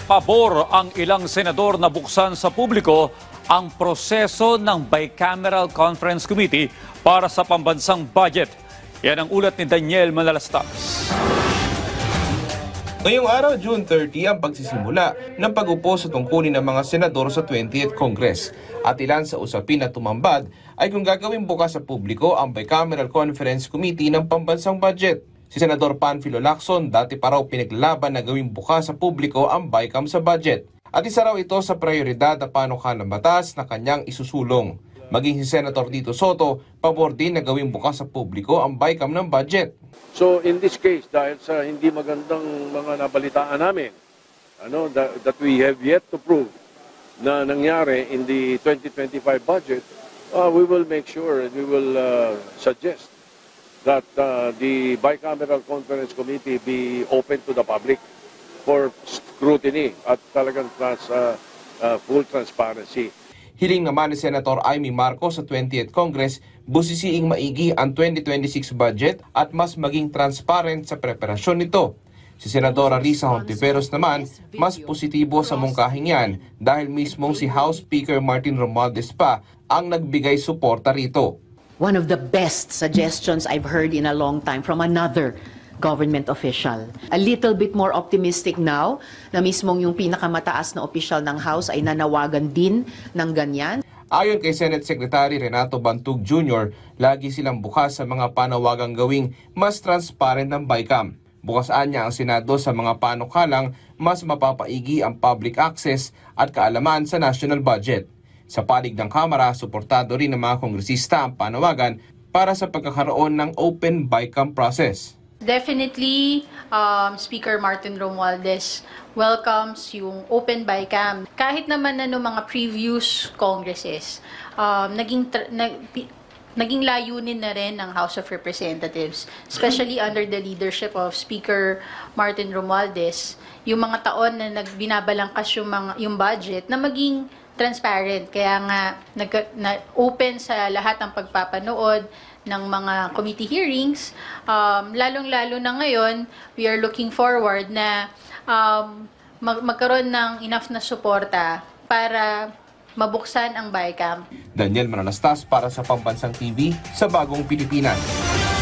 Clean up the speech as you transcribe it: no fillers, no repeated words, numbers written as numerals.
Pabor ang ilang senador na buksan sa publiko ang proseso ng Bicameral Conference Committee para sa pambansang budget. Yan ang ulat ni Daniel Manalastas. Ngayong araw, June 30, ang pagsisimula ng pag-upo sa tungkulin ng mga senador sa 20th Congress. At ilan sa usapin na tumambad ay kung gagawin bukas sa publiko ang Bicameral Conference Committee ng pambansang budget. Si Senador Panfilo Lacson dati pa raw pinaglalaban na gawing bukas sa publiko ang BICAM sa budget. At isa raw ito sa prioridad na panukalang batas na kanyang isusulong. Maging si Senator Tito Soto, pabor din na gawing bukas sa publiko ang BICAM ng budget. So in this case, dahil sa hindi magandang mga nabalitaan namin, that we have yet to prove na nangyari in the 2025 budget, we will make sure and we will suggest that the Bicameral Conference Committee be open to the public for scrutiny at talagang full transparency. Hiling naman ni Senator Amy Marcos sa 20th Congress, busisiing maigi ang 2026 budget at mas maging transparent sa preparasyon nito. Si Senadora Risa Hontiveros naman, mas positibo sa mungkahing yan dahil mismong si House Speaker Martin Romualdez pa ang nagbigay suporta rito. One of the best suggestions I've heard in a long time from another government official. A little bit more optimistic now na mismong yung pinakamataas na opisyal ng House ay nanawagan din ng ganyan. Ayon kay Senate Secretary Renato Bantug Jr., lagi silang bukas sa mga panawagang gawing mas transparent ng BICAM. Bukasaan niya ang Senado sa mga panukalang mas mapapaigi ang public access at kaalaman sa national budget. Sa panig ng Kamara, suportado rin ng mga kongresista ang panawagan para sa pagkakaroon ng open BICAM process. Definitely, Speaker Martin Romualdez welcomes yung open BICAM. Kahit naman mga previous congresses, naging layunin na rin ng House of Representatives, especially under the leadership of Speaker Martin Romualdez, yung mga taon na binabalangkas yung budget na maging transparent. Kaya nga open sa lahat ng pagpapanood ng mga committee hearings. Lalong-lalo na ngayon, we are looking forward na magkaroon ng enough na suporta para mabuksan ang BICAM. Daniel Manalastas para sa Pambansang TV sa Bagong Pilipinas.